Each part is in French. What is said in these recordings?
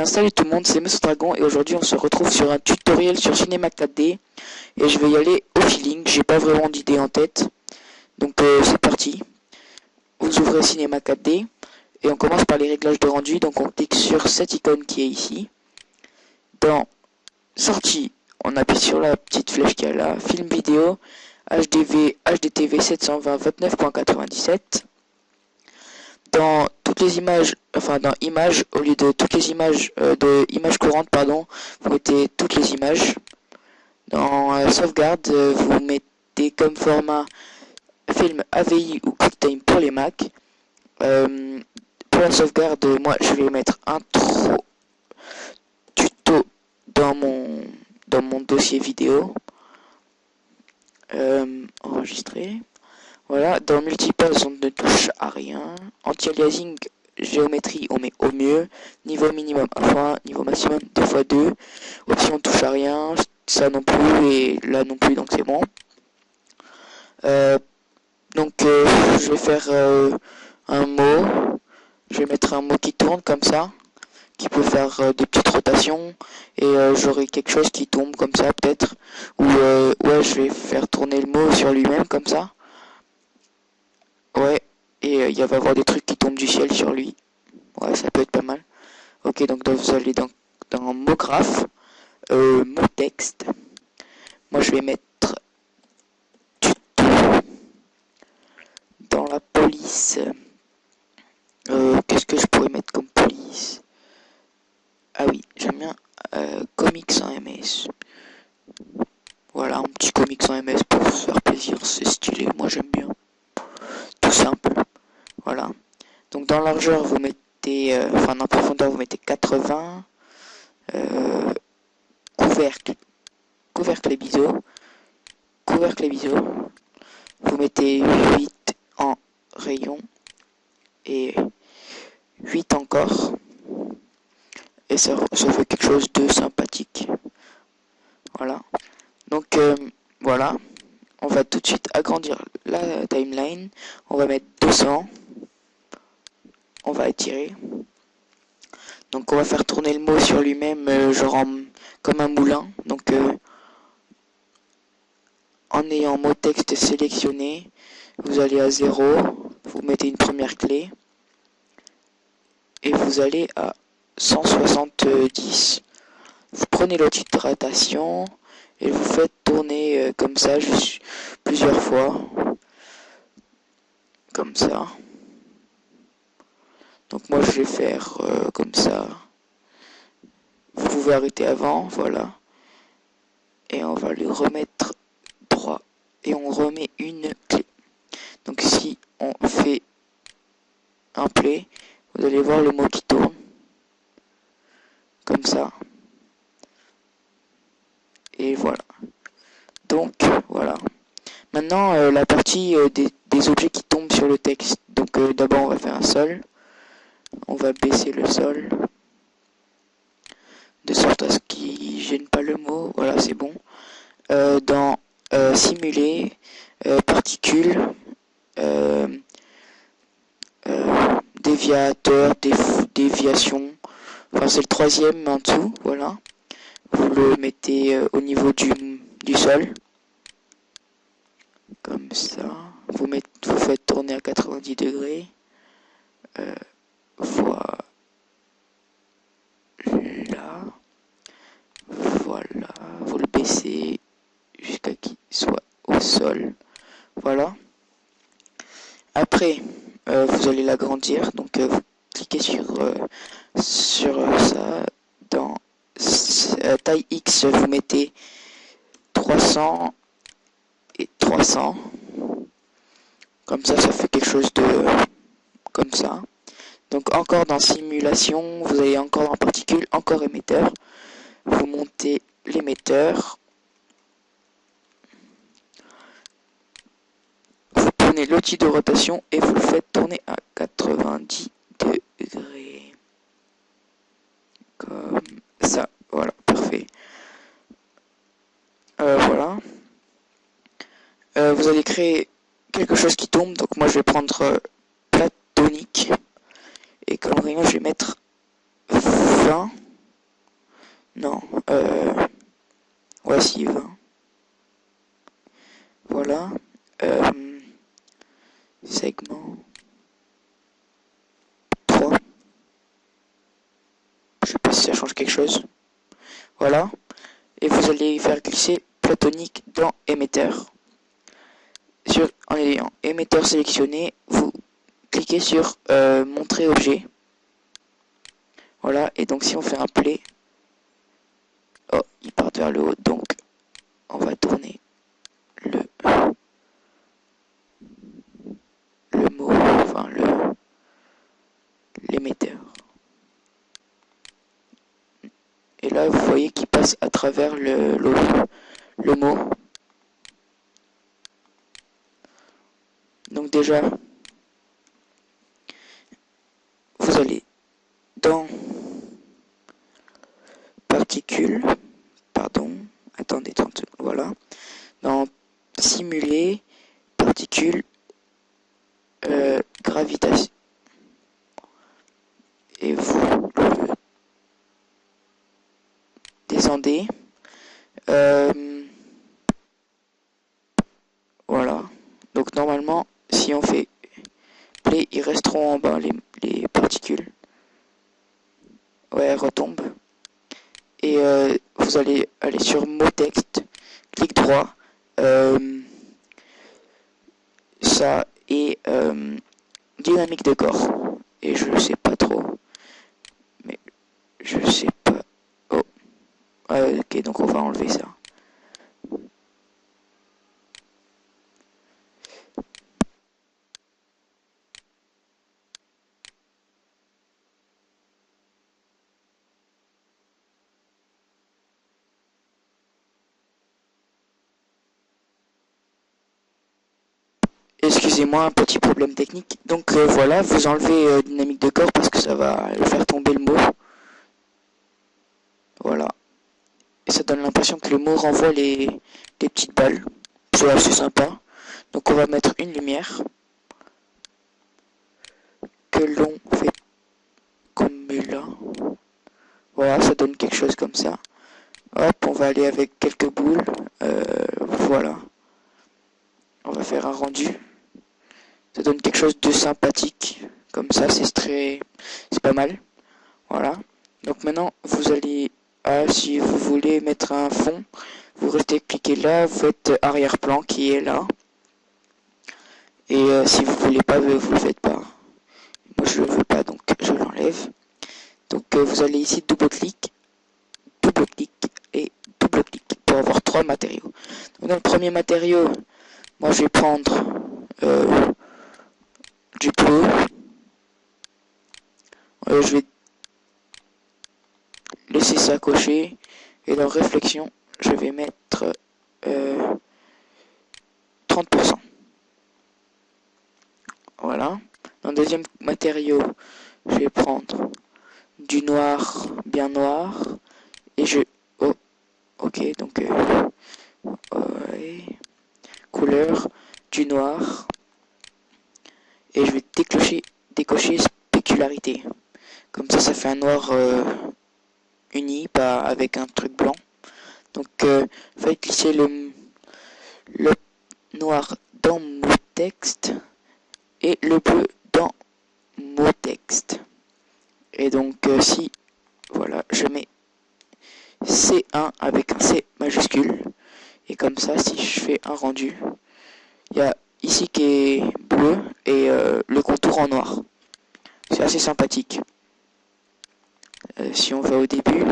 bien, salut tout le monde, c'est Monsieur Dragon et aujourd'hui on se retrouve sur un tutoriel sur Cinema 4D et je vais y aller au feeling, j'ai pas vraiment d'idée en tête. Donc c'est parti. Vous ouvrez Cinema 4D et on commence par les réglages de rendu, donc on clique sur cette icône qui est ici. Dans Sortie, on appuie sur la petite flèche qui est là, Film vidéo, HDV, HDTV 720 29.97. Dans toutes les images, enfin dans images, au lieu de toutes les images, de images courantes, pardon, vous mettez toutes les images. Dans sauvegarde, vous mettez comme format film AVI ou QuickTime pour les Mac. Pour la sauvegarde, moi je vais mettre intro tuto dans mon dossier vidéo. Enregistré. Voilà, dans multipass on ne touche à rien. Anti-aliasing, géométrie on met au mieux. Niveau minimum 1 fois, niveau maximum 2 fois 2. Option touche à rien, ça non plus et là non plus, donc c'est bon. Je vais faire un mot. Je vais mettre un mot qui tourne comme ça, qui peut faire des petites rotations et j'aurai quelque chose qui tombe comme ça peut-être. Ou ouais, je vais faire tourner le mot sur lui-même comme ça. Ouais, et il va y avoir des trucs qui tombent du ciel sur lui. Ouais, ça peut être pas mal. Ok, donc vous allez dans mot graphe, mot texte. Moi je vais mettre tuto. Dans la police. Qu'est-ce que je pourrais mettre comme police? Ah oui, j'aime bien comics en MS. Voilà, un petit comics en MS pour se faire plaisir, c'est stylé, moi j'aime bien. Tout simple. Voilà. Donc dans largeur, vous mettez, enfin en profondeur, vous mettez 80. Couvercle et biseau. Couvercle et biseau. Vous mettez 8 en rayon. Et 8 encore. Et ça fait quelque chose de sympathique. Voilà. Donc voilà. On va tout de suite agrandir la timeline. On va mettre 200. On va étirer. Donc on va faire tourner le mot sur lui-même, genre comme un moulin. Donc en ayant mot texte sélectionné, vous allez à 0, vous mettez une première clé et vous allez à 170. Vous prenez l'outil de rotation et vous faites tourner comme ça plusieurs fois. Comme ça. Donc moi je vais faire comme ça. Vous pouvez arrêter avant, voilà. Et on va lui remettre droit. Et on remet une clé. Donc si on fait un play, vous allez voir le mot qui tourne. Comme ça. Et voilà. Donc voilà. Maintenant la partie des objets qui tombent sur le texte. Donc d'abord on va faire un sol. On va baisser le sol. De sorte à ce qu'il gêne pas le mot. Voilà, c'est bon. Dans simuler, particules, déviateur, déviation. Enfin, c'est le troisième en dessous. Voilà. Vous le mettez au niveau du sol. Comme ça. Vous faites tourner à 90 degrés. Voilà. Voilà. Vous le baissez jusqu'à qu'il soit au sol. Voilà. Après, vous allez l'agrandir. Donc, vous cliquez sur ça. Dans taille X, vous mettez 300 et 300. Comme ça fait quelque chose de comme ça. Donc encore dans simulation, vous allez encore en particules, encore émetteur. Vous montez l'émetteur. Vous prenez l'outil de rotation et vous le faites tourner à 90 degrés. Comme ça. Voilà, parfait. Voilà. Vous allez créer quelque chose qui tombe. Donc moi je vais prendre platonique. Et comme rayon je vais mettre 20. Non, voici 20. Voilà. Segment 3. Je sais pas si ça change quelque chose. Voilà. Et vous allez faire glisser platonique dans émetteur. En ayant émetteur sélectionné, vous cliquez sur montrer objet. Voilà. Et donc si on fait un play, oh, il part vers le haut. Donc on va tourner le mot, enfin l'émetteur. Et là, vous voyez qu'il passe à travers le mot. Donc déjà, vous allez dans particules, pardon, attendez 30 secondes, voilà, dans simuler particules gravitation. Et vous le descendez. Voilà. Donc normalement, si on fait play, ils resteront en bas les particules. Ouais, elles retombent. Et vous allez aller sur mot texte, clic droit, ça et dynamique de corps. Et je sais pas trop, mais je sais pas. Oh, ok, donc on va enlever ça. Excusez-moi, un petit problème technique. Donc voilà, vous enlevez dynamique de corps parce que ça va faire tomber le mot. Voilà. Et ça donne l'impression que le mot renvoie les petites balles. C'est assez sympa. Donc on va mettre une lumière que l'on fait comme là. Voilà, ça donne quelque chose comme ça. Hop, on va aller avec quelques boules. Voilà. On va faire un rendu. Ça donne quelque chose de sympathique. Comme ça, c'est pas mal. Voilà. Donc maintenant, vous allez, si vous voulez mettre un fond, vous restez cliquez là, vous faites arrière-plan qui est là. Et si vous voulez pas, vous le faites pas. Moi, je le veux pas, donc je l'enlève. Donc vous allez ici double-clic et double-clic pour avoir 3 matériaux. Donc, dans le premier matériau, moi je vais prendre du bleu. Je vais laisser ça cocher. Et dans réflexion, je vais mettre 30%. Voilà. Dans le deuxième matériau, je vais prendre du noir bien noir. Et je... Oh, ok, donc... couleur du noir. Et je vais décocher spécularité. Comme ça fait un noir uni, pas avec un truc blanc. Donc, faites glisser le noir dans mot texte et le bleu dans mot texte. Et donc, si, voilà, je mets C1 avec un C majuscule. Et comme ça, si je fais un rendu, il y a ici qui est bleu et le contour en noir. C'est assez sympathique. Si on va au début,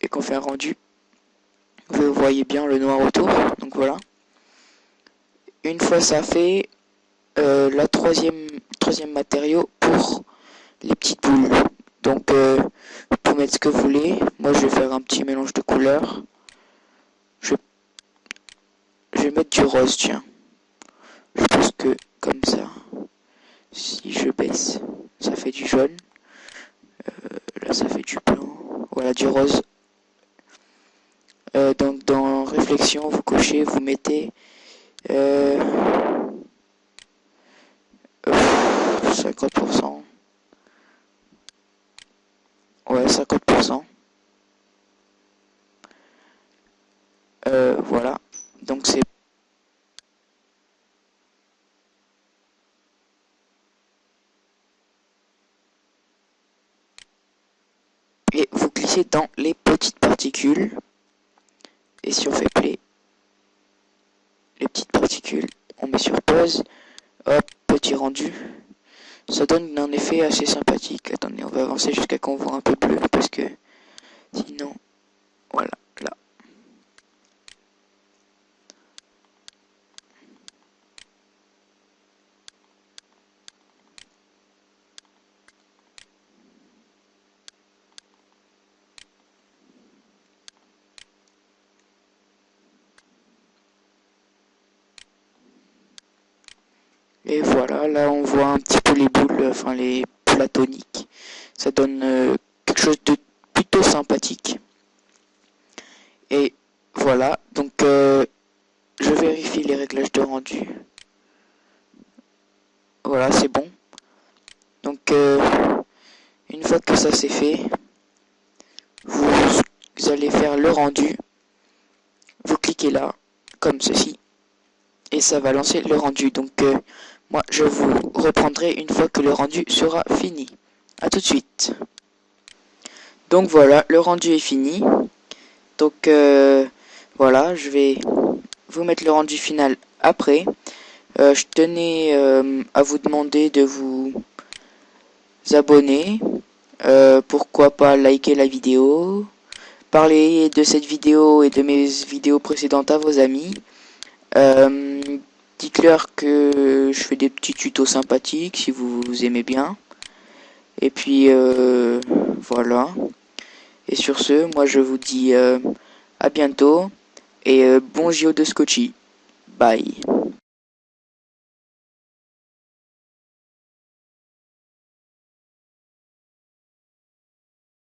et qu'on fait un rendu, vous voyez bien le noir autour. Donc voilà. Une fois ça fait, la troisième matériau pour les petites boules. Donc vous pouvez mettre ce que vous voulez. Moi je vais faire un petit mélange de couleurs. Je vais mettre du rose, tiens. Je pense que comme ça, si je baisse, ça fait du jaune. Là ça fait du blanc. Voilà, du rose. Donc dans réflexion, vous cochez, vous mettez ça 50%. Ouais, 50%. Voilà. Donc c'est... Et vous glissez dans les petites particules. Et si on fait play, les petites particules, on met sur pause. Hop, petit rendu. Ça donne un effet assez sympathique. Attendez, on va avancer jusqu'à qu'on voit un peu bleu parce que sinon, voilà, là. Et voilà, là on voit un petit peu les boules, enfin les platoniques. Ça donne quelque chose de plutôt sympathique. Et voilà, donc je vérifie les réglages de rendu. Voilà, c'est bon. Donc une fois que ça c'est fait, vous allez faire le rendu. Vous cliquez là, comme ceci, et ça va lancer le rendu. Donc moi je vous reprendrai une fois que le rendu sera fini. A tout de suite. Donc voilà, le rendu est fini. Donc voilà, je vais vous mettre le rendu final après. Je tenais à vous demander de vous abonner. Pourquoi pas liker la vidéo. Parler de cette vidéo et de mes vidéos précédentes à vos amis. Dites-leur que je fais des petits tutos sympathiques si vous aimez bien. Et puis voilà. Et sur ce, moi je vous dis à bientôt et bon JO de Scotchy. Bye.